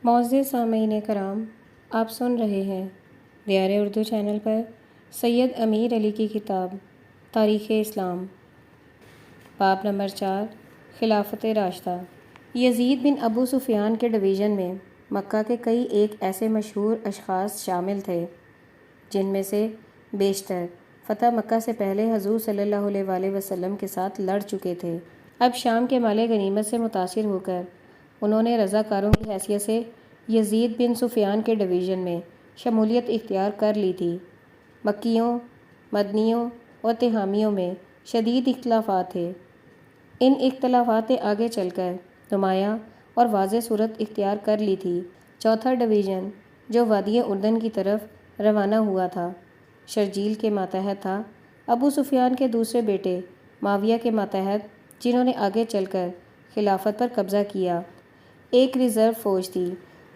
معزز سامعین کرام، آپ سن رہے ہیں دیار اردو چینل پر سید امیر علی کی کتاب تاریخ اسلام، باب نمبر 4، خلافت راشدہ۔ یزید بن ابو سفیان کے ڈویژن میں مکہ کے کئی ایک ایسے مشہور اشخاص شامل تھے جن میں سے بیشتر فتح مکہ سے پہلے حضور صلی اللہ علیہ وآلہ وسلم کے ساتھ لڑ چکے تھے۔ اب شام کے مال غنیمت سے متاثر ہو کر انہوں نے رضاکاروں کی حیثیت سے یزید بن سفیان کے ڈویژن میں شمولیت اختیار کر لی تھی۔ مکیوں، مدنیوں اور تہامیوں میں شدید اختلافات تھے۔ ان اختلافات نے آگے چل کر نمایاں اور واضح صورت اختیار کر لی تھی۔ چوتھا ڈویژن جو وادی اردن کی طرف روانہ ہوا تھا، شرجیل کے ماتحت تھا، ابو سفیان کے دوسرے بیٹے معاویہ کے ماتحت، جنہوں نے آگے چل کر خلافت پر قبضہ کیا۔ ایک ریزرو فوج تھی۔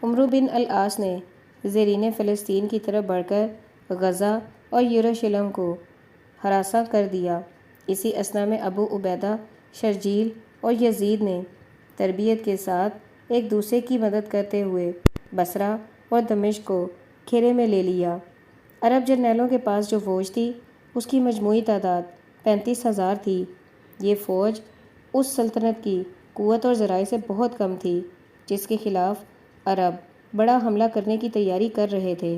عمرو بن العاص نے زیرین فلسطین کی طرف بڑھ کر غزہ اور یروشلم کو ہراساں کر دیا۔ اسی اثنا میں ابو عبیدہ، شرجیل اور یزید نے تربیت کے ساتھ ایک دوسرے کی مدد کرتے ہوئے بصرہ اور دمشق کو گھیرے میں لے لیا۔ عرب جرنیلوں کے پاس جو فوج تھی اس کی مجموعی تعداد 35,000 تھی۔ یہ فوج اس سلطنت کی قوت اور ذرائع سے بہت کم تھی جس کے خلاف عرب بڑا حملہ کرنے کی تیاری کر رہے تھے۔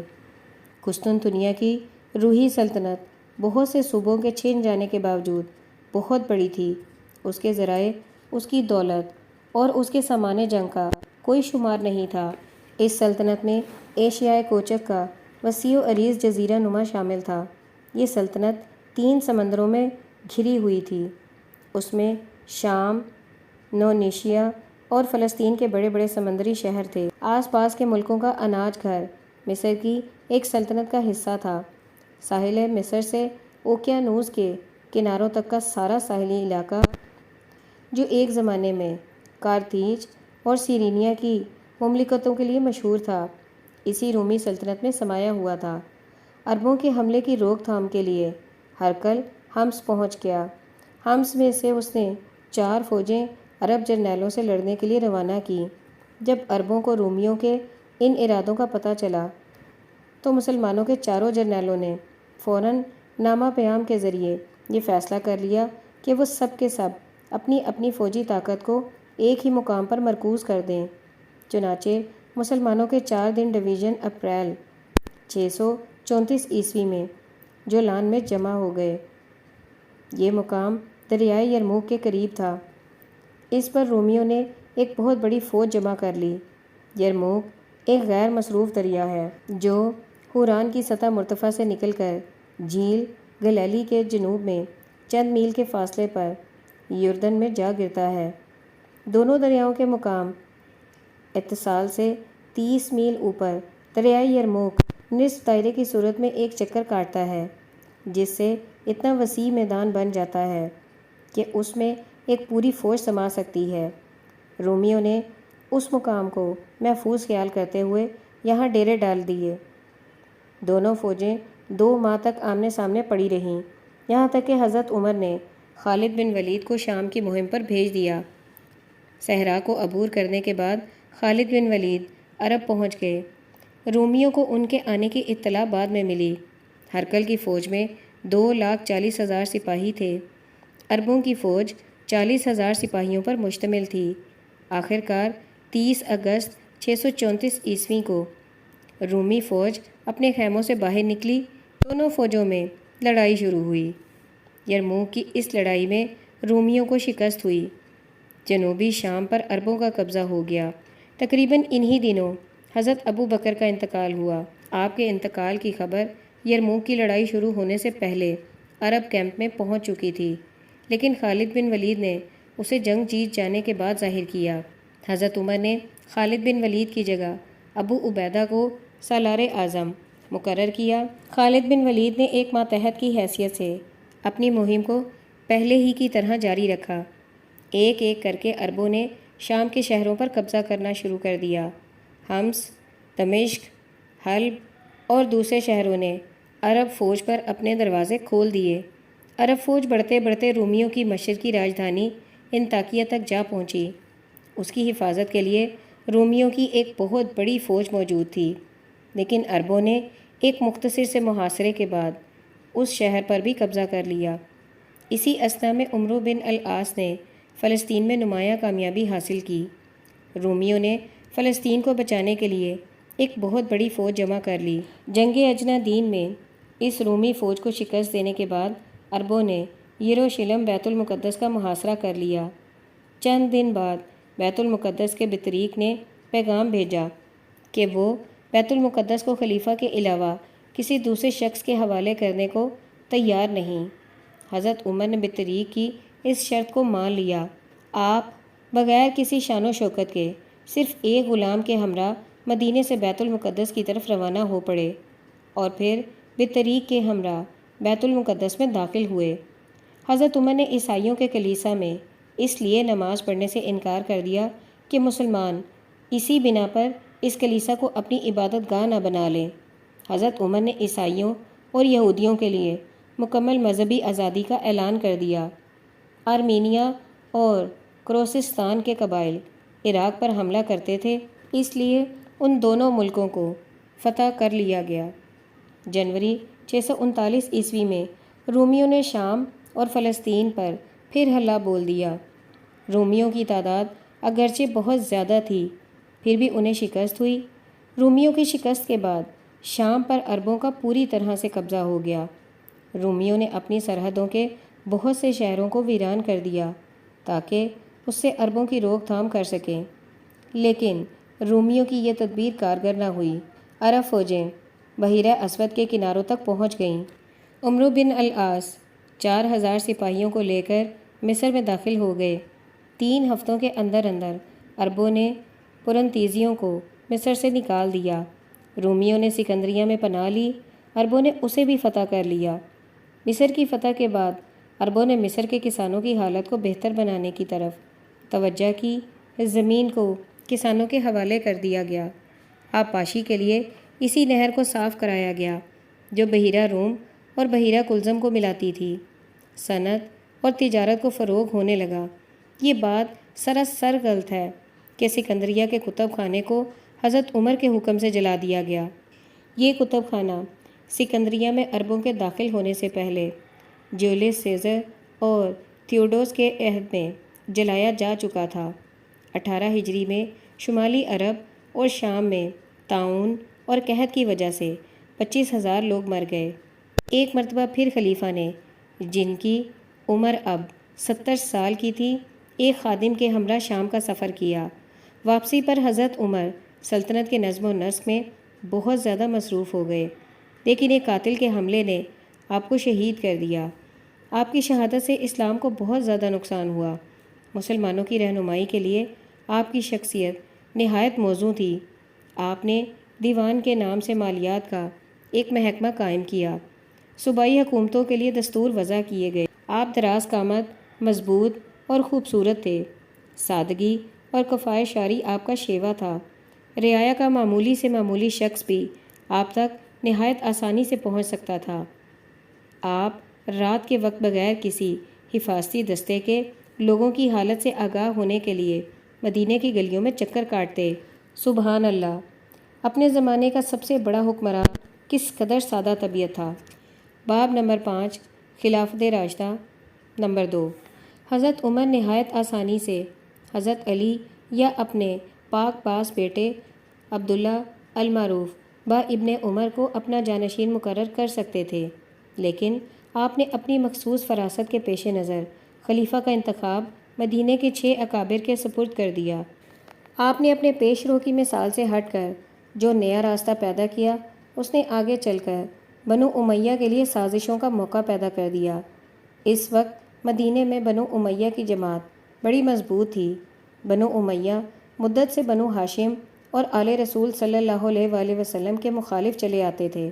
قسطنطنیہ کی روحی سلطنت بہت سے صوبوں کے چھن جانے کے باوجود بہت بڑی تھی۔ اس کے ذرائع، اس کی دولت اور اس کے سامان جنگ کا کوئی شمار نہیں تھا۔ اس سلطنت میں ایشیائے کوچک کا وسیع و عریض جزیرہ نما شامل تھا۔ یہ سلطنت 3 سمندروں میں گھری ہوئی تھی۔ اس میں شام، نونیشیا اور فلسطین کے بڑے بڑے سمندری شہر تھے۔ آس پاس کے ملکوں کا اناج گھر مصر کی ایک سلطنت کا حصہ تھا۔ ساحل مصر سے اوقیانوس کے کناروں تک کا سارا ساحلی علاقہ، جو ایک زمانے میں کارتھیج اور سیرینیا کی مملکتوں کے لیے مشہور تھا، اسی رومی سلطنت میں سمایا ہوا تھا۔ عربوں کے حملے کی روک تھام کے لیے ہرقل حمص پہنچ گیا۔ حمص میں سے اس نے 4 فوجیں عرب جرنیلوں سے لڑنے کے لیے روانہ کی۔ جب عربوں کو رومیوں کے ان ارادوں کا پتہ چلا تو مسلمانوں کے چاروں جرنیلوں نے فوراً نامہ پیام کے ذریعے یہ فیصلہ کر لیا کہ وہ سب کے سب اپنی اپنی فوجی طاقت کو ایک ہی مقام پر مرکوز کر دیں۔ چنانچہ مسلمانوں کے 4 دن ڈویژن اپریل 634 عیسوی میں جولان میں جمع ہو گئے۔ یہ مقام دریائے یرموک کے قریب تھا۔ اس پر رومیوں نے ایک بہت بڑی فوج جمع کر لی۔ یرموک ایک غیر مصروف دریا ہے جو حوران کی سطح مرتفع سے نکل کر جھیل گلیلی کے جنوب میں چند میل کے فاصلے پر یردن میں جا گرتا ہے۔ دونوں دریاؤں کے مقام اتصال سے 30 میل اوپر دریائے یرموک نصف دائرے کی صورت میں ایک چکر کاٹتا ہے، جس سے اتنا وسیع میدان بن جاتا ہے کہ اس میں ایک پوری فوج سما سکتی ہے۔ رومیوں نے اس مقام کو محفوظ خیال کرتے ہوئے یہاں ڈیرے ڈال دیے۔ دونوں فوجیں 2 ماہ تک آمنے سامنے پڑی رہیں، یہاں تک کہ حضرت عمر نے خالد بن ولید کو شام کی مہم پر بھیج دیا۔ صحرا کو عبور کرنے کے بعد خالد بن ولید عرب پہنچ گئے۔ رومیوں کو ان کے آنے کی اطلاع بعد میں ملی۔ ہرقل کی فوج میں 2,40,000 سپاہی تھے۔ عربوں کی فوج 40,000 سپاہیوں پر مشتمل تھی۔ آخر کار 30 اگست 634 عیسوی کو رومی فوج اپنے خیموں سے باہر نکلی۔ دونوں فوجوں میں لڑائی شروع ہوئی۔ یرموک کی اس لڑائی میں رومیوں کو شکست ہوئی۔ جنوبی شام پر عربوں کا قبضہ ہو گیا۔ تقریباً انہی دنوں حضرت ابو بکر کا انتقال ہوا۔ آپ کے انتقال کی خبر یرموک کی لڑائی شروع ہونے سے پہلے عرب کیمپ میں پہنچ چکی تھی، لیکن خالد بن ولید نے اسے جنگ جیت جانے کے بعد ظاہر کیا۔ حضرت عمر نے خالد بن ولید کی جگہ ابو عبیدہ کو سالار اعظم مقرر کیا۔ خالد بن ولید نے ایک ماتحت کی حیثیت سے اپنی مہم کو پہلے ہی کی طرح جاری رکھا۔ ایک ایک کر کے عربوں نے شام کے شہروں پر قبضہ کرنا شروع کر دیا۔ حمص، دمشق، حلب اور دوسرے شہروں نے عرب فوج پر اپنے دروازے کھول دیے۔ عرب فوج بڑھتے بڑھتے رومیوں کی مشرقی راجدھانی انطاکیہ تک جا پہنچی۔ اس کی حفاظت کے لیے رومیوں کی ایک بہت بڑی فوج موجود تھی، لیکن عربوں نے ایک مختصر سے محاصرے کے بعد اس شہر پر بھی قبضہ کر لیا۔ اسی اثنا میں عمرو بن العاص نے فلسطین میں نمایاں کامیابی حاصل کی۔ رومیوں نے فلسطین کو بچانے کے لیے ایک بہت بڑی فوج جمع کر لی۔ جنگ اجنادین میں اس رومی فوج کو شکست دینے کے بعد عربوں نے یروشلم بیت المقدس کا محاصرہ کر لیا۔ چند دن بعد بیت المقدس کے بطریق نے پیغام بھیجا کہ وہ بیت المقدس کو خلیفہ کے علاوہ کسی دوسرے شخص کے حوالے کرنے کو تیار نہیں۔ حضرت عمر نے بطریق کی اس شرط کو مان لیا۔ آپ بغیر کسی شان و شوکت کے صرف ایک غلام کے ہمراہ مدینے سے بیت المقدس کی طرف روانہ ہو پڑے اور پھر بطریق کے ہمراہ بیت المقدس میں داخل ہوئے۔ حضرت عمر نے عیسائیوں کے کلیسا میں اس لیے نماز پڑھنے سے انکار کر دیا کہ مسلمان اسی بنا پر اس کلیسا کو اپنی عبادت گاہ نہ بنا لیں۔ حضرت عمر نے عیسائیوں اور یہودیوں کے لیے مکمل مذہبی آزادی کا اعلان کر دیا۔ آرمینیا اور کروسستان کے قبائل عراق پر حملہ کرتے تھے، اس لیے ان دونوں ملکوں کو فتح کر لیا گیا۔ جنوری 639 عیسوی میں رومیوں نے شام اور فلسطین پر پھر حملہ بول دیا۔ رومیوں کی تعداد اگرچہ بہت زیادہ تھی، پھر بھی انہیں شکست ہوئی۔ رومیوں کی شکست کے بعد شام پر عربوں کا پوری طرح سے قبضہ ہو گیا۔ رومیوں نے اپنی سرحدوں کے بہت سے شہروں کو ویران کر دیا تاکہ اس سے عربوں کی روک تھام کر سکیں، لیکن رومیوں کی یہ تدبیر کارگر نہ ہوئی۔ عرب فوجیں بحیرہ اسود کے کناروں تک پہنچ گئیں۔ عمرو بن العاص 4000 سپاہیوں کو لے کر مصر میں داخل ہو گئے۔ 3 ہفتوں کے اندر اندر عربوں نے پرنتیزیوں کو مصر سے نکال دیا۔ رومیوں نے سکندریہ میں پناہ لی، عربوں نے اسے بھی فتح کر لیا۔ مصر کی فتح کے بعد عربوں نے مصر کے کسانوں کی حالت کو بہتر بنانے کی طرف توجہ کی۔ زمین کو کسانوں کے حوالے کر دیا گیا۔ آبپاشی کے لیے اسی نہر کو صاف کرایا گیا جو بحیرہ روم اور بحیرہ کلزم کو ملاتی تھی۔ صنعت اور تجارت کو فروغ ہونے لگا۔ یہ بات سراسر غلط ہے کہ سکندریہ کے کتب خانے کو حضرت عمر کے حکم سے جلا دیا گیا۔ یہ کتب خانہ سکندریہ میں عربوں کے داخل ہونے سے پہلے جولیس سیزر اور تھیوڈوس کے عہد میں جلایا جا چکا تھا۔ 18 ہجری میں شمالی عرب اور شام میں طاعون اور قحط کی وجہ سے 25,000 لوگ مر گئے۔ ایک مرتبہ پھر خلیفہ نے، جن کی عمر اب 70 سال کی تھی، ایک خادم کے ہمراہ شام کا سفر کیا۔ واپسی پر حضرت عمر سلطنت کے نظم و نسق میں بہت زیادہ مصروف ہو گئے، لیکن ایک قاتل کے حملے نے آپ کو شہید کر دیا۔ آپ کی شہادت سے اسلام کو بہت زیادہ نقصان ہوا۔ مسلمانوں کی رہنمائی کے لیے آپ کی شخصیت نہایت موزوں تھی۔ آپ نے دیوان کے نام سے مالیات کا ایک محکمہ قائم کیا۔ صوبائی حکومتوں کے لیے دستور وضع کیے گئے۔ آپ دراز قامت، مضبوط اور خوبصورت تھے۔ سادگی اور کفایت شاری آپ کا شیوا تھا۔ رعایا کا معمولی سے معمولی شخص بھی آپ تک نہایت آسانی سے پہنچ سکتا تھا۔ آپ رات کے وقت بغیر کسی حفاظتی دستے کے لوگوں کی حالت سے آگاہ ہونے کے لیے مدینے کی گلیوں میں چکر کاٹتے۔ سبحان اللہ! اپنے زمانے کا سب سے بڑا حکمران کس قدر سادہ طبیعت تھا۔ باب نمبر 5 خلافت راشدہ۔ نمبر 2 حضرت عمر نہایت آسانی سے حضرت علی یا اپنے پاک باز بیٹے عبداللہ المعروف با ابن عمر کو اپنا جانشین مقرر کر سکتے تھے، لیکن آپ نے اپنی مخصوص فراست کے پیش نظر خلیفہ کا انتخاب مدینے کے 6 اکابر کے سپرد کر دیا۔ آپ نے اپنے پیش رو کی مثال سے ہٹ کر جو نیا راستہ پیدا کیا، اس نے آگے چل کر بنو امیہ کے لیے سازشوں کا موقع پیدا کر دیا۔ اس وقت مدینے میں بنو امیہ کی جماعت بڑی مضبوط تھی۔ بنو امیہ مدت سے بنو ہاشم اور آل رسول صلی اللہ علیہ وآلہ وسلم کے مخالف چلے آتے تھے۔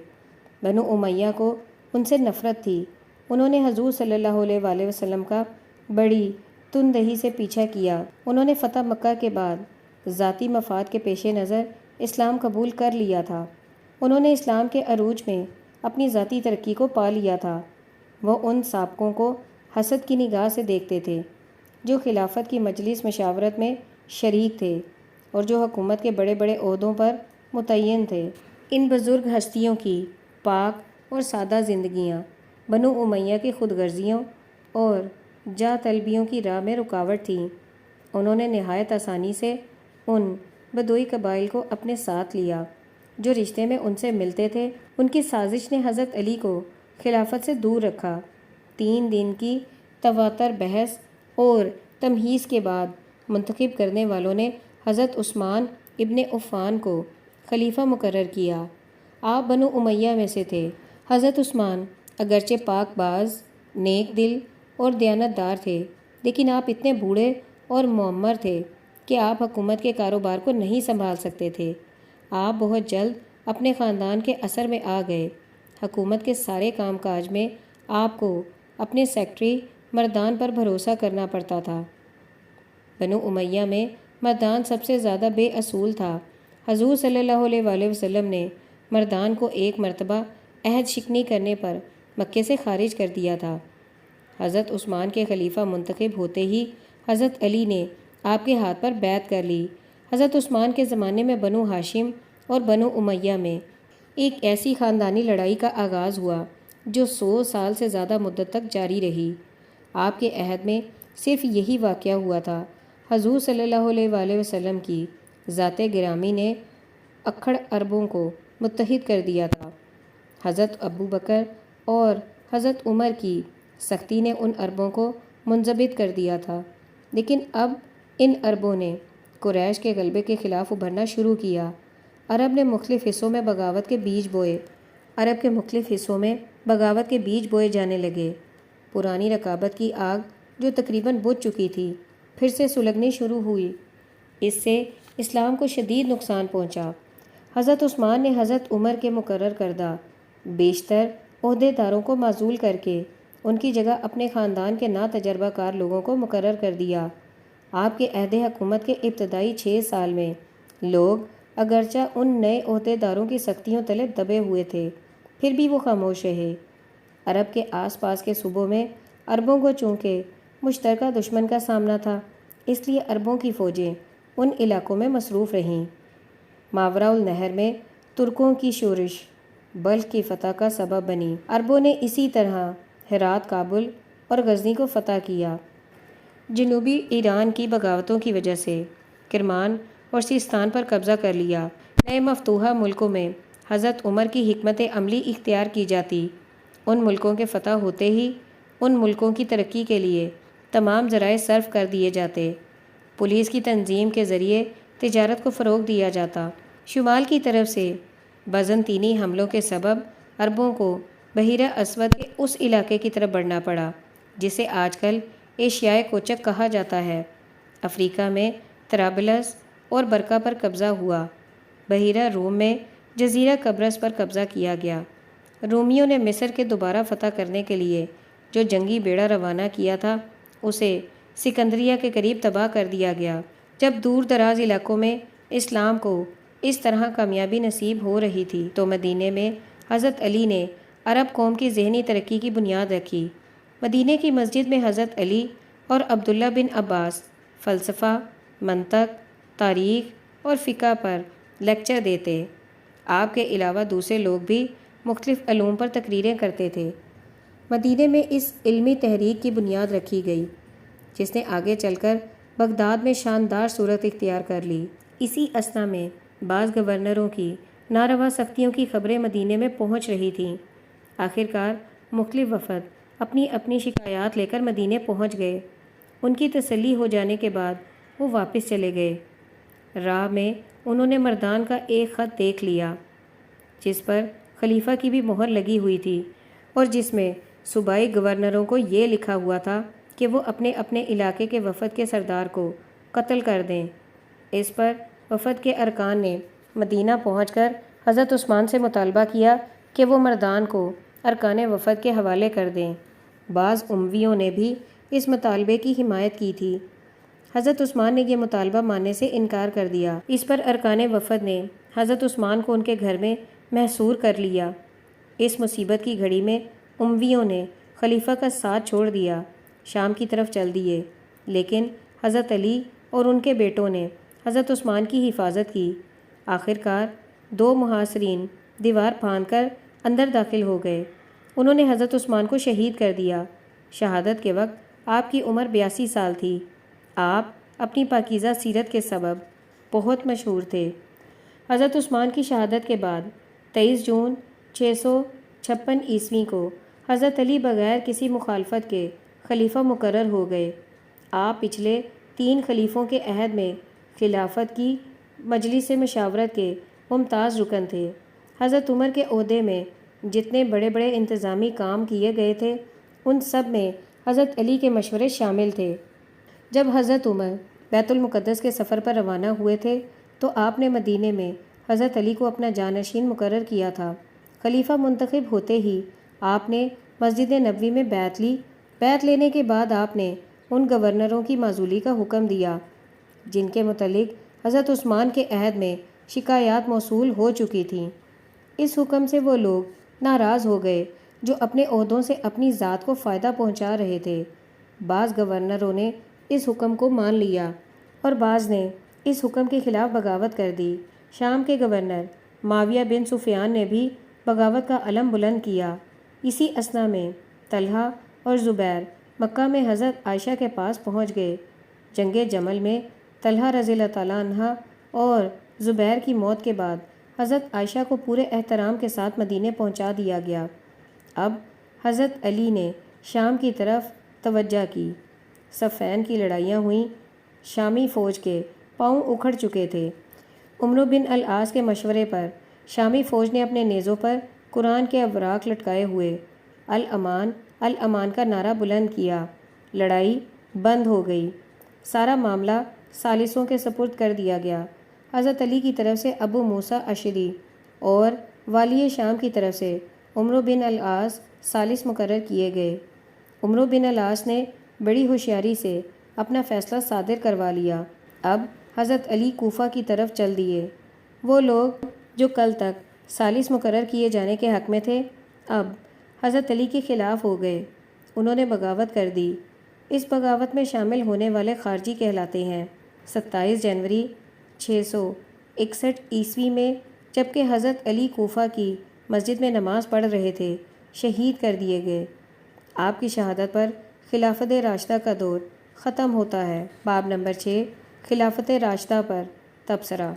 بنو امیہ کو ان سے نفرت تھی۔ انہوں نے حضور صلی اللہ علیہ وآلہ وسلم کا بڑی تندہی سے پیچھا کیا۔ انہوں نے فتح مکہ کے بعد ذاتی مفاد کے پیش نظر اسلام قبول کر لیا تھا۔ انہوں نے اسلام کے عروج میں اپنی ذاتی ترقی کو پا لیا تھا۔ وہ ان سابقوں کو حسد کی نگاہ سے دیکھتے تھے جو خلافت کی مجلس مشاورت میں شریک تھے۔ اور جو حکومت کے بڑے بڑے عہدوں پر متعین تھے۔ ان بزرگ ہستیوں کی پاک اور سادہ زندگیاں بنو امیہ کی خود غرضیوں اور جاہ طلبیوں کی راہ میں رکاوٹ تھیں۔ انہوں نے نہایت آسانی سے ان بدوئی قبائل کو اپنے ساتھ لیا جو رشتے میں ان سے ملتے تھے۔ ان کی سازش نے حضرت علی کو خلافت سے دور رکھا۔ 3 دن کی تواتر بحث اور تمہیز کے بعد منتخب کرنے والوں نے حضرت عثمان ابن عفان کو خلیفہ مقرر کیا۔ آپ بنو امیہ میں سے تھے۔ حضرت عثمان اگرچہ پاک باز، نیک دل اور دیانت دار تھے، لیکن آپ اتنے بوڑھے اور معمر تھے کہ آپ حکومت کے کاروبار کو نہیں سنبھال سکتے تھے۔ آپ بہت جلد اپنے خاندان کے اثر میں آ گئے۔ حکومت کے سارے کام کاج میں آپ کو اپنے سیکرٹری مردان پر بھروسہ کرنا پڑتا تھا۔ بنو امیہ میں مردان سب سے زیادہ بے اصول تھا۔ حضور صلی اللہ علیہ وآلہ وسلم نے مردان کو ایک مرتبہ عہد شکنی کرنے پر مکے سے خارج کر دیا تھا۔ حضرت عثمان کے خلیفہ منتخب ہوتے ہی حضرت علی نے آپ کے ہاتھ پر بیعت کر لی۔ حضرت عثمان کے زمانے میں بنو ہاشم اور بنو امیہ میں ایک ایسی خاندانی لڑائی کا آغاز ہوا جو 100 سال سے زیادہ مدت تک جاری رہی۔ آپ کے عہد میں صرف یہی واقعہ ہوا تھا۔ حضور صلی اللہ علیہ وآلہ وسلم کی ذات گرامی نے اکھڑ عربوں کو متحد کر دیا تھا۔ حضرت ابو بکر اور حضرت عمر کی سختی نے ان عربوں کو منضبط کر دیا تھا، لیکن اب ان عربوں نے قریش کے غلبے کے خلاف ابھرنا شروع کیا۔ عرب نے مختلف حصوں میں بغاوت کے بیج بوئے جانے لگے۔ پرانی رقابت کی آگ جو تقریباً بجھ چکی تھی پھر سے سلگنی شروع ہوئی۔ اس سے اسلام کو شدید نقصان پہنچا۔ حضرت عثمان نے حضرت عمر کے مقرر کردہ بیشتر عہدے داروں کو معزول کر کے ان کی جگہ اپنے خاندان کے ناتجربہ کار لوگوں کو مقرر کر دیا۔ آپ کے عہد حکومت کے ابتدائی 6 سال میں لوگ اگرچہ ان نئے عہدے داروں کی سختیوں تلے دبے ہوئے تھے، پھر بھی وہ خاموش رہے۔ عرب کے آس پاس کے صوبوں میں عربوں کو چونکہ مشترکہ دشمن کا سامنا تھا، اس لیے عربوں کی فوجیں ان علاقوں میں مصروف رہیں۔ ماوراء النہر میں ترکوں کی شورش بلخ کی فتح کا سبب بنی۔ عربوں نے اسی طرح ہرات، کابل اور غزنی کو فتح کیا۔ جنوبی ایران کی بغاوتوں کی وجہ سے کرمان اور سیستان پر قبضہ کر لیا۔ نئے مفتوحہ ملکوں میں حضرت عمر کی حکمت عملی اختیار کی جاتی۔ ان ملکوں کے فتح ہوتے ہی ان ملکوں کی ترقی کے لیے تمام ذرائع صرف کر دیے جاتے۔ پولیس کی تنظیم کے ذریعے تجارت کو فروغ دیا جاتا۔ شمال کی طرف سے بازنطینی حملوں کے سبب عربوں کو بحیرہ اسود کے اس علاقے کی طرف بڑھنا پڑا جسے آج کل ایشیائے کوچک کہا جاتا ہے۔ افریقہ میں طرابلس اور برقہ پر قبضہ ہوا۔ بحیرہ روم میں جزیرہ قبرص پر قبضہ کیا گیا۔ رومیوں نے مصر کے دوبارہ فتح کرنے کے لیے جو جنگی بیڑا روانہ کیا تھا اسے سکندریہ کے قریب تباہ کر دیا گیا۔ جب دور دراز علاقوں میں اسلام کو اس طرح کامیابی نصیب ہو رہی تھی تو مدینے میں حضرت علی نے عرب قوم کی ذہنی ترقی کی بنیاد رکھی۔ مدینے کی مسجد میں حضرت علی اور عبداللہ بن عباس فلسفہ، منطق، تاریخ اور فقہ پر لیکچر دیتے۔ آپ کے علاوہ دوسرے لوگ بھی مختلف علوم پر تقریریں کرتے تھے۔ مدینے میں اس علمی تحریک کی بنیاد رکھی گئی جس نے آگے چل کر بغداد میں شاندار صورت اختیار کر لی۔ اسی اثنا میں بعض گورنروں کی ناروا سختیوں کی خبریں مدینے میں پہنچ رہی تھیں۔ آخرکار مختلف وفد اپنی اپنی شکایات لے کر مدینے پہنچ گئے۔ ان کی تسلی ہو جانے کے بعد وہ واپس چلے گئے۔ راہ میں انہوں نے مردان کا ایک خط دیکھ لیا جس پر خلیفہ کی بھی مہر لگی ہوئی تھی اور جس میں صوبائی گورنروں کو یہ لکھا ہوا تھا کہ وہ اپنے اپنے علاقے کے وفد کے سردار کو قتل کر دیں۔ اس پر وفد کے ارکان نے مدینہ پہنچ کر حضرت عثمان سے مطالبہ کیا کہ وہ مردان کو ارکان وفد کے حوالے کر دیں۔ بعض امویوں نے بھی اس مطالبے کی حمایت کی تھی۔ حضرت عثمان نے یہ مطالبہ ماننے سے انکار کر دیا۔ اس پر ارکان وفد نے حضرت عثمان کو ان کے گھر میں محصور کر لیا۔ اس مصیبت کی گھڑی میں امویوں نے خلیفہ کا ساتھ چھوڑ دیا، شام کی طرف چل دیے، لیکن حضرت علی اور ان کے بیٹوں نے حضرت عثمان کی حفاظت کی۔ آخر کار 2 محاصرین دیوار پھاند کر اندر داخل ہو گئے۔ انہوں نے حضرت عثمان کو شہید کر دیا۔ شہادت کے وقت آپ کی عمر 82 سال تھی۔ آپ اپنی پاکیزہ سیرت کے سبب بہت مشہور تھے۔ حضرت عثمان کی شہادت کے بعد 23 جون 656 عیسوی کو حضرت علی بغیر کسی مخالفت کے خلیفہ مقرر ہو گئے۔ آپ پچھلے 3 خلیفوں کے عہد میں خلافت کی مجلس مشاورت کے ممتاز رکن تھے۔ حضرت عمر کے عہدے میں جتنے بڑے بڑے انتظامی کام کیے گئے تھے ان سب میں حضرت علی کے مشورے شامل تھے۔ جب حضرت عمر بیت المقدس کے سفر پر روانہ ہوئے تھے تو آپ نے مدینے میں حضرت علی کو اپنا جانشین مقرر کیا تھا۔ خلیفہ منتخب ہوتے ہی آپ نے مسجد نبوی میں بیعت لی۔ بیعت لینے کے بعد آپ نے ان گورنروں کی معزولی کا حکم دیا جن کے متعلق حضرت عثمان کے عہد میں شکایات موصول ہو چکی تھیں۔ اس حکم سے وہ لوگ ناراض ہو گئے جو اپنے عہدوں سے اپنی ذات کو فائدہ پہنچا رہے تھے۔ بعض گورنروں نے اس حکم کو مان لیا اور بعض نے اس حکم کے خلاف بغاوت کر دی۔ شام کے گورنر معاویہ بن سفیان نے بھی بغاوت کا علم بلند کیا۔ اسی اثنا میں طلحہ اور زبیر مکہ میں حضرت عائشہ کے پاس پہنچ گئے۔ جنگ جمل میں طلحہ رضی اللہ تعالیٰ عنہ اور زبیر کی موت کے بعد حضرت عائشہ کو پورے احترام کے ساتھ مدینے پہنچا دیا گیا۔ اب حضرت علی نے شام کی طرف توجہ کی۔ صفین کی لڑائیاں ہوئیں۔ شامی فوج کے پاؤں اکھڑ چکے تھے۔ عمرو بن العاص کے مشورے پر شامی فوج نے اپنے نیزوں پر قرآن کے اوراق لٹکائے ہوئے الامان الامان کا نعرہ بلند کیا۔ لڑائی بند ہو گئی۔ سارا معاملہ ثالثوں کے سپرد کر دیا گیا۔ حضرت علی کی طرف سے ابو موسیٰ اشعری اور والی شام کی طرف سے عمرو بن العاص ثالث مقرر کیے گئے۔ عمرو بن العاص نے بڑی ہوشیاری سے اپنا فیصلہ صادر کروا لیا۔ اب حضرت علی کوفہ کی طرف چل دیے۔ وہ لوگ جو کل تک ثالث مقرر کیے جانے کے حق میں تھے اب حضرت علی کے خلاف ہو گئے۔ انہوں نے بغاوت کر دی۔ اس بغاوت میں شامل ہونے والے خارجی کہلاتے ہیں۔ 27 جنوری 661 عیسوی میں جبکہ حضرت علی کوفہ کی مسجد میں نماز پڑھ رہے تھے شہید کر دیے گئے۔ آپ کی شہادت پر خلافت راشدہ کا دور ختم ہوتا ہے۔ باب نمبر 6 خلافت راشدہ پر تبصرہ۔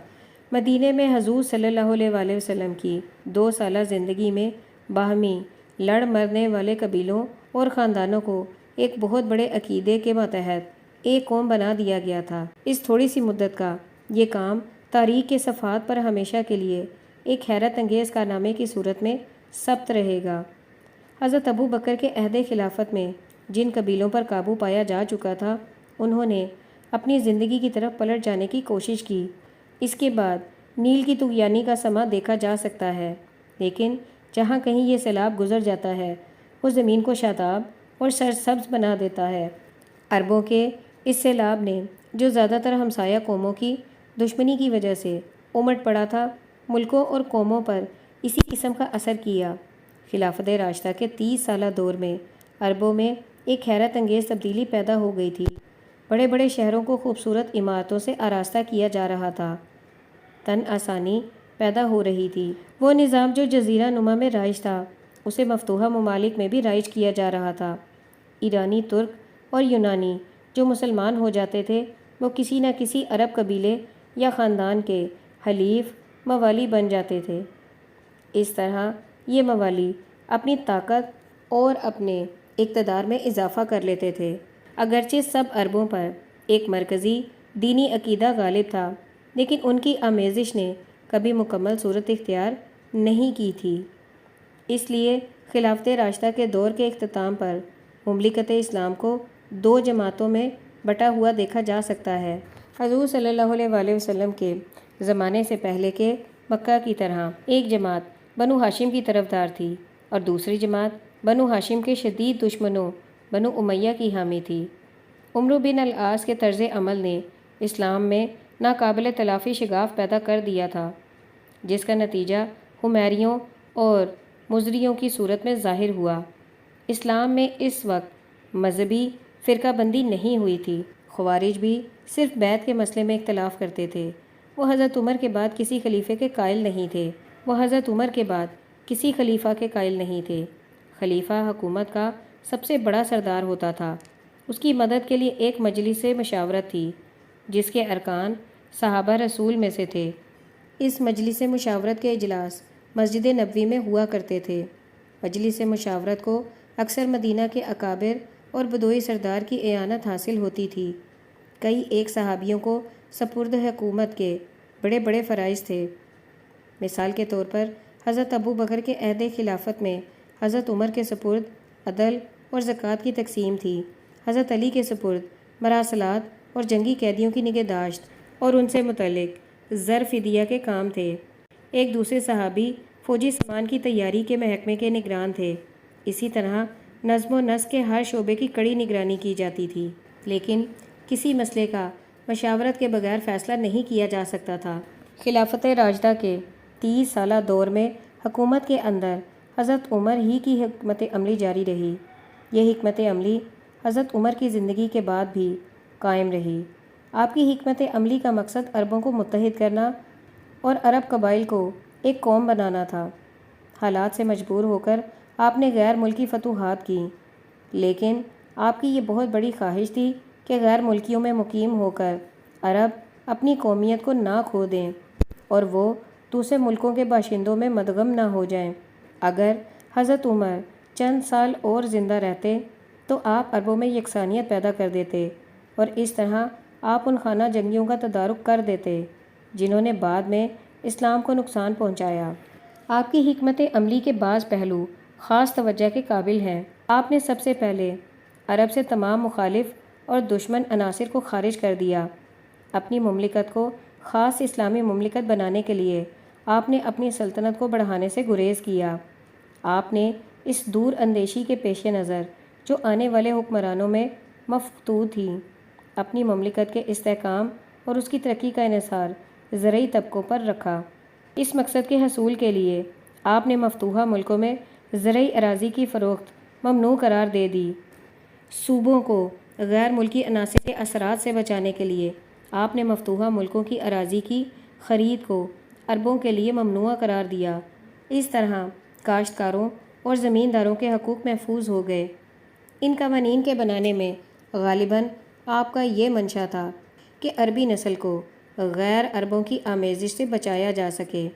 مدینے میں حضور صلی اللہ علیہ وآلہ وسلم کی 2 سالہ زندگی میں باہمی لڑ مرنے والے قبیلوں اور خاندانوں کو ایک بہت بڑے عقیدے کے ماتحت ایک قوم بنا دیا گیا تھا۔ اس تھوڑی سی مدت کا یہ کام تاریخ کے صفحات پر ہمیشہ کے لیے ایک حیرت انگیز کارنامے کی صورت میں ثبت رہے گا۔ حضرت ابو بکر کے عہد خلافت میں جن قبیلوں پر قابو پایا جا چکا تھا انہوں نے اپنی زندگی کی طرف پلٹ جانے کی کوشش کی۔ اس کے بعد نیل کی طغیانی کا سما دیکھا جا سکتا ہے، لیکن جہاں کہیں یہ سیلاب گزر جاتا ہے وہ زمین کو شاداب اور سرسبز بنا دیتا ہے۔ عربوں کے اس سیلاب نے جو زیادہ تر ہمسایہ قوموں کی دشمنی کی وجہ سے امٹ پڑا تھا، ملکوں اور قوموں پر اسی قسم کا اثر کیا۔ خلافت راشدہ کے 30 سالہ دور میں عربوں میں ایک حیرت انگیز تبدیلی پیدا ہو گئی تھی۔ بڑے بڑے شہروں کو خوبصورت عمارتوں سے آراستہ کیا جا رہا تھا۔ تن آسانی پیدا ہو رہی تھی۔ وہ نظام جو جزیرہ نما میں رائج تھا اسے مفتوحہ ممالک میں بھی رائج کیا جا رہا تھا۔ ایرانی، ترک اور یونانی جو مسلمان ہو جاتے تھے وہ کسی نہ کسی عرب قبیلے یا خاندان کے حلیف موالی بن جاتے تھے۔ اس طرح یہ موالی اپنی طاقت اور اپنے اقتدار میں اضافہ کر لیتے تھے۔ اگرچہ سب عربوں پر ایک مرکزی دینی عقیدہ غالب تھا لیکن ان کی آمیزش نے کبھی مکمل صورت اختیار نہیں کی تھی۔ اس لیے خلافت راشدہ کے دور کے اختتام پر مملکت اسلام کو 2 جماعتوں میں بٹا ہوا دیکھا جا سکتا ہے۔ حضور صلی اللہ علیہ وآلہ وسلم کے زمانے سے پہلے کے مکہ کی طرح ایک جماعت بنو ہاشم کی طرفدار تھی اور دوسری جماعت بنو ہاشم کے شدید دشمنوں بنو امیہ کی حامی تھی۔ عمرو بن العاص کے طرز عمل نے اسلام میں ناقابل تلافی شگاف پیدا کر دیا تھا جس کا نتیجہ حمیریوں اور مزریوں کی صورت میں ظاہر ہوا۔ اسلام میں اس وقت مذہبی فرقہ بندی نہیں ہوئی تھی۔ خوارج بھی صرف بیعت کے مسئلے میں اختلاف کرتے تھے۔ وہ حضرت عمر کے بعد کسی خلیفے کے قائل نہیں تھے خلیفہ حکومت کا سب سے بڑا سردار ہوتا تھا۔ اس کی مدد کے لیے ایک مجلس مشاورت تھی جس کے ارکان صحابہ رسول میں سے تھے۔ اس مجلس مشاورت کے اجلاس مسجد نبوی میں ہوا کرتے تھے۔ مجلس مشاورت کو اکثر مدینہ کے اکابر اور بدوئی سردار کی اعانت حاصل ہوتی تھی۔ کئی ایک صحابیوں کو سپرد حکومت کے بڑے بڑے فرائض تھے۔ مثال کے طور پر حضرت ابو بکر کے عہد خلافت میں حضرت عمر کے سپرد عدل اور زکوٰۃ کی تقسیم تھی۔ حضرت علی کے سپرد مراسلات اور جنگی قیدیوں کی نگہداشت اور ان سے متعلق زر فدیہ کے کام تھے۔ ایک دوسرے صحابی فوجی سامان کی تیاری کے محکمے کے نگران تھے۔ اسی طرح نظم و نسق کے ہر شعبے کی کڑی نگرانی کی جاتی تھی، لیکن کسی مسئلے کا مشاورت کے بغیر فیصلہ نہیں کیا جا سکتا تھا۔ خلافت راشدہ کے 30 سالہ دور میں حکومت کے اندر حضرت عمر ہی کی حکمت عملی جاری رہی۔ یہ حکمت عملی حضرت عمر کی زندگی کے بعد بھی قائم رہی۔ آپ کی حکمت عملی کا مقصد عربوں کو متحد کرنا اور عرب قبائل کو ایک قوم بنانا تھا۔ حالات سے مجبور ہو کر آپ نے غیر ملکی فتوحات کی، لیکن آپ کی یہ بہت بڑی خواہش تھی کہ غیر ملکیوں میں مقیم ہو کر عرب اپنی قومیت کو نہ کھو دیں اور وہ دوسرے ملکوں کے باشندوں میں مدغم نہ ہو جائیں۔ اگر حضرت عمر چند سال اور زندہ رہتے تو آپ عربوں میں یکسانیت پیدا کر دیتے اور اس طرح آپ ان خانہ جنگیوں کا تدارک کر دیتے جنہوں نے بعد میں اسلام کو نقصان پہنچایا۔ آپ کی حکمت عملی کے بعض پہلو خاص توجہ کے قابل ہیں۔ آپ نے سب سے پہلے عرب سے تمام مخالف اور دشمن عناصر کو خارج کر دیا۔ اپنی مملکت کو خاص اسلامی مملکت بنانے کے لیے آپ نے اپنی سلطنت کو بڑھانے سے گریز کیا۔ آپ نے اس دور اندیشی کے پیش نظر جو آنے والے حکمرانوں میں مفقود تھی، اپنی مملکت کے استحکام اور اس کی ترقی کا انحصار زرعی طبقوں پر رکھا۔ اس مقصد کے حصول کے لیے آپ نے مفتوحہ ملکوں میں زرعی اراضی کی فروخت ممنوع قرار دے دی۔ صوبوں کو غیر ملکی عناصر کے اثرات سے بچانے کے لیے آپ نے مفتوحہ ملکوں کی اراضی کی خرید کو عربوں کے لیے ممنوع قرار دیا۔ اس طرح کاشتکاروں اور زمینداروں کے حقوق محفوظ ہو گئے۔ ان قوانین کے بنانے میں غالباً آپ کا یہ منشا تھا کہ عربی نسل کو غیر عربوں کی آمیزش سے بچایا جا سکے۔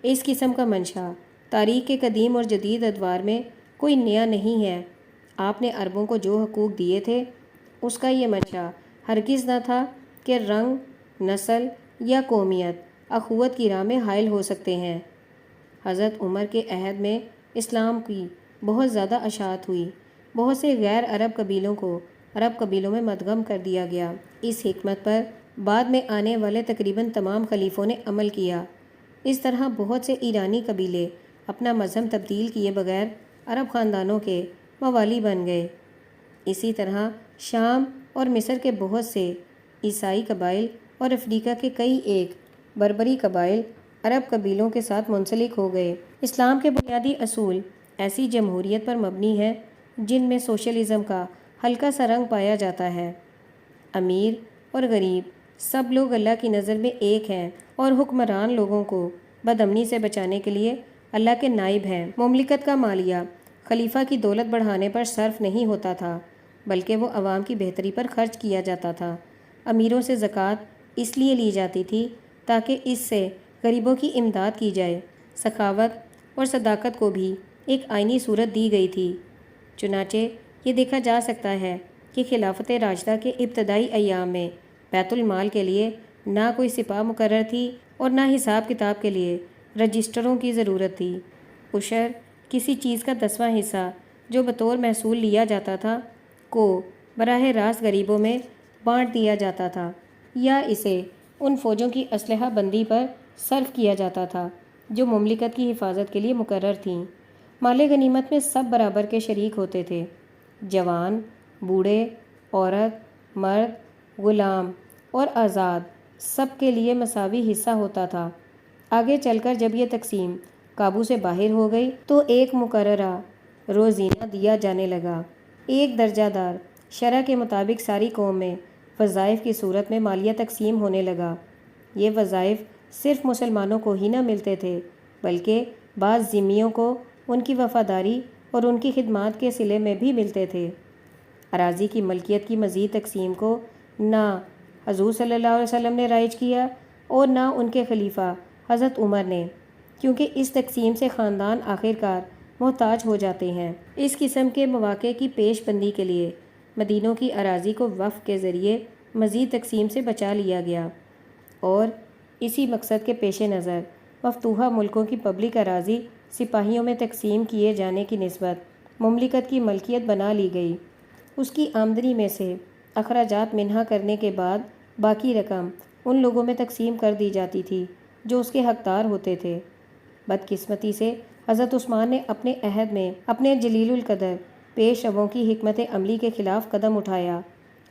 اس قسم کا منشا تاریخ کے قدیم اور جدید ادوار میں کوئی نیا نہیں ہے۔ آپ نے عربوں کو جو حقوق دیے تھے اس کا یہ منشا ہرگز نہ تھا کہ رنگ، نسل یا قومیت اخوت کی راہ میں حائل ہو سکتے ہیں۔ حضرت عمر کے عہد میں اسلام کی بہت زیادہ اشاعت ہوئی۔ بہت سے غیر عرب قبیلوں کو عرب قبیلوں میں مدغم کر دیا گیا۔ اس حکمت پر بعد میں آنے والے تقریباً تمام خلیفوں نے عمل کیا۔ اس طرح بہت سے ایرانی قبیلے اپنا مذہب تبدیل کیے بغیر عرب خاندانوں کے موالی بن گئے۔ اسی طرح شام اور مصر کے بہت سے عیسائی قبائل اور افریقہ کے کئی ایک بربری قبائل عرب قبیلوں کے ساتھ منسلک ہو گئے۔ اسلام کے بنیادی اصول ایسی جمہوریت پر مبنی ہے جن میں سوشلزم کا ہلکا سا رنگ پایا جاتا ہے۔ امیر اور غریب سب لوگ اللہ کی نظر میں ایک ہیں اور حکمران لوگوں کو بدامنی سے بچانے کے لیے اللہ کے نائب ہیں۔ مملکت کا مالیہ خلیفہ کی دولت بڑھانے پر صرف نہیں ہوتا تھا بلکہ وہ عوام کی بہتری پر خرچ کیا جاتا تھا۔ امیروں سے زکوٰۃ اس لیے لی جاتی تھی تاکہ اس سے غریبوں کی امداد کی جائے۔ سخاوت اور صداقت کو بھی ایک آئینی صورت دی گئی تھی۔ چنانچہ یہ دیکھا جا سکتا ہے کہ خلافت راشدہ کے ابتدائی ایام میں بیت المال کے لیے نہ کوئی سپہ مقرر تھی اور نہ حساب کتاب کے لیے رجسٹروں کی ضرورت تھی۔ عشر کسی چیز کا 10واں حصہ جو بطور محصول لیا جاتا تھا کو براہ راست غریبوں میں بانٹ دیا جاتا تھا یا اسے ان فوجوں کی اسلحہ بندی پر صرف کیا جاتا تھا جو مملکت کی حفاظت کے لیے مقرر تھیں۔ مال غنیمت میں سب برابر کے شریک ہوتے تھے۔ جوان، بوڑھے، عورت، مرد، غلام اور آزاد سب کے لیے مساوی حصہ ہوتا تھا۔ آگے چل کر جب یہ تقسیم قابو سے باہر ہو گئی تو ایک مقررہ روزینہ دیا جانے لگا۔ ایک درجہ دار شرح کے مطابق ساری قوم میں وظائف کی صورت میں مالیہ تقسیم ہونے لگا۔ یہ وظائف صرف مسلمانوں کو ہی نہ ملتے تھے بلکہ بعض ذمیوں کو ان کی وفاداری اور ان کی خدمات کے صلے میں بھی ملتے تھے۔ اراضی کی ملکیت کی مزید تقسیم کو نہ حضور صلی اللہ علیہ وسلم نے رائج کیا اور نہ ان کے خلیفہ حضرت عمر نے، کیونکہ اس تقسیم سے خاندان آخرکار محتاج ہو جاتے ہیں۔ اس قسم کے مواقع کی پیش بندی کے لیے مدینوں کی اراضی کو وقف کے ذریعے مزید تقسیم سے بچا لیا گیا، اور اسی مقصد کے پیش نظر مفتوحہ ملکوں کی پبلک اراضی سپاہیوں میں تقسیم کیے جانے کی نسبت مملکت کی ملکیت بنا لی گئی۔ اس کی آمدنی میں سے اخراجات منہا کرنے کے بعد باقی رقم ان لوگوں میں تقسیم کر دی جاتی تھی جو اس کے حقدار ہوتے تھے۔ بدقسمتی سے حضرت عثمان نے اپنے عہد میں اپنے جلیل القدر پیش رووں کی حکمت عملی کے خلاف قدم اٹھایا۔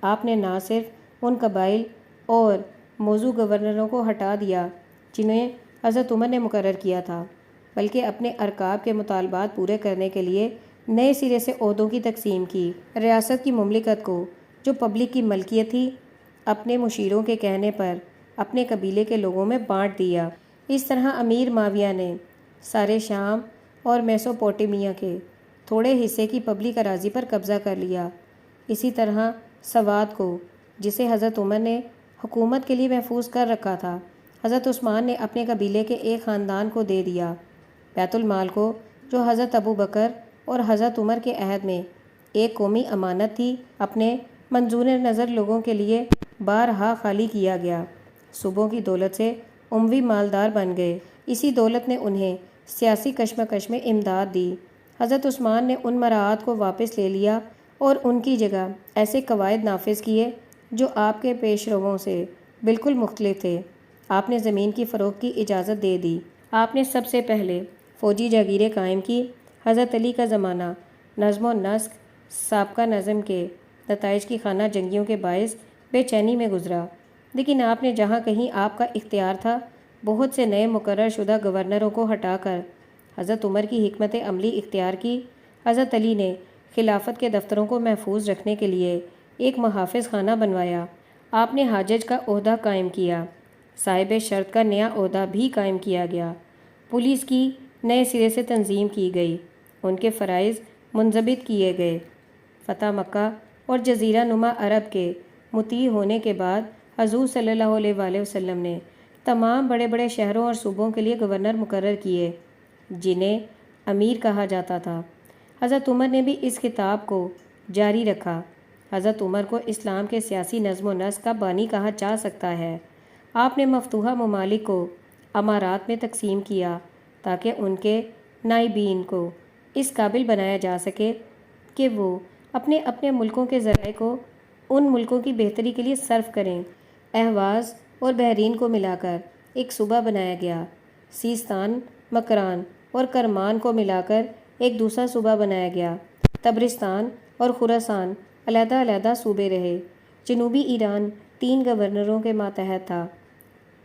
آپ نے نہ صرف ان قبائل اور موزوں گورنروں کو ہٹا دیا جنہیں حضرت عمر نے مقرر کیا تھا، بلکہ اپنے ارکاب کے مطالبات پورے کرنے کے لیے نئے سرے سے عہدوں کی تقسیم کی۔ ریاست کی مملکت کو جو پبلک کی ملکیت تھی اپنے مشیروں کے کہنے پر اپنے قبیلے کے لوگوں میں بانٹ دیا۔ اس طرح امیر معاویہ نے سارے شام اور میسوپوٹیمیا کے تھوڑے حصے کی پبلک اراضی پر قبضہ کر لیا۔ اسی طرح سوات کو، جسے حضرت عمر نے حکومت کے لیے محفوظ کر رکھا تھا، حضرت عثمان نے اپنے قبیلے کے ایک خاندان کو دے دیا۔ بیت المال کو، جو حضرت ابوبکر اور حضرت عمر کے عہد میں ایک قومی امانت تھی، اپنے منظور نظر لوگوں کے لیے بارہا خالی کیا گیا۔ صوبوں کی دولت سے اموی مالدار بن گئے۔ اسی دولت نے انہیں سیاسی کشمکش میں امداد دی۔ حضرت عثمان نے ان مراعات کو واپس لے لیا اور ان کی جگہ ایسے قواعد نافذ کیے جو آپ کے پیش رووں سے بالکل مختلف تھے۔ آپ نے زمین کی فروخت کی اجازت دے دی۔ آپ نے سب سے پہلے فوجی جاگیریں قائم کی۔ حضرت علی کا زمانہ نظم و نسق سابقہ نظم کے نتائج کی خانہ جنگیوں کے باعث بے چینی میں گزرا، لیکن آپ نے جہاں کہیں آپ کا اختیار تھا بہت سے نئے مقرر شدہ گورنروں کو ہٹا کر حضرت عمر کی حکمت عملی اختیار کی۔ حضرت علی نے خلافت کے دفتروں کو محفوظ رکھنے کے لیے ایک محافظ خانہ بنوایا۔ آپ نے حاجج کا عہدہ قائم کیا۔ صاحب شرط کا نیا عہدہ بھی قائم کیا گیا۔ پولیس کی نئے سرے سے تنظیم کی گئی، ان کے فرائض منضبط کیے گئے۔ فتح مکہ اور جزیرہ نما عرب کے مطیع ہونے کے بعد حضور صلی اللہ علیہ وآلہ وسلم نے تمام بڑے بڑے شہروں اور صوبوں کے لیے گورنر مقرر کیے جنہیں امیر کہا جاتا تھا۔ حضرت عمر نے بھی اس خطاب کو جاری رکھا۔ حضرت عمر کو اسلام کے سیاسی نظم و نسق کا بانی کہا جا سکتا ہے۔ آپ نے مفتوحہ ممالک کو امارات میں تقسیم کیا تاکہ ان کے نائبین کو اس قابل بنایا جا سکے کہ وہ اپنے اپنے ملکوں کے ذرائع کو ان ملکوں کی بہتری کے لیے صرف کریں۔ اہواز اور بحرین کو ملا کر ایک صوبہ بنایا گیا۔ سیستان، مکران اور کرمان کو ملا کر ایک دوسرا صوبہ بنایا گیا۔ تبرستان اور خراسان علیحدہ علیحدہ صوبے رہے۔ جنوبی ایران 3 گورنروں کے ماتحت تھا۔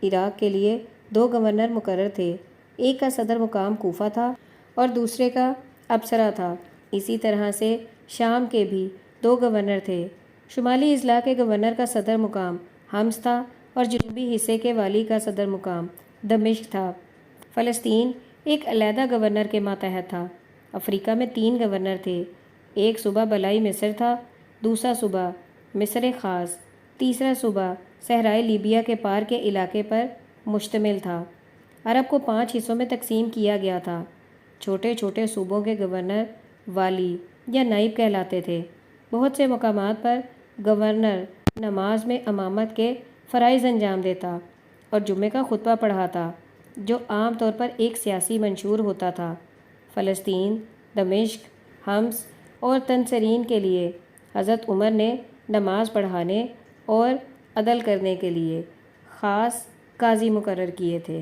عراق کے لیے 2 گورنر مقرر تھے، ایک کا صدر مقام کوفہ تھا اور دوسرے کا ابصرہ تھا۔ اسی طرح سے شام کے بھی 2 گورنر تھے۔ شمالی اضلاع کے گورنر کا صدر مقام حمص تھا اور جنوبی حصے کے والی کا صدر مقام دمشق تھا۔ فلسطین ایک علیحدہ گورنر کے ماتحت تھا۔ افریقہ میں 3 گورنر تھے، ایک صوبہ بالائی مصر تھا، دوسرا صوبہ مصر خاص، تیسرا صوبہ صحرائے لیبیا کے پار کے علاقے پر مشتمل تھا۔ عرب کو 5 حصوں میں تقسیم کیا گیا تھا۔ چھوٹے چھوٹے صوبوں کے گورنر والی یا نائب کہلاتے تھے۔ بہت سے مقامات پر گورنر نماز میں امامت کے فرائض انجام دیتا اور جمعے کا خطبہ پڑھاتا، جو عام طور پر ایک سیاسی منشور ہوتا تھا۔ فلسطین، دمشق، حمص اور تنسرین کے لیے حضرت عمر نے نماز پڑھانے اور عدل کرنے کے لیے خاص قاضی مقرر کیے تھے۔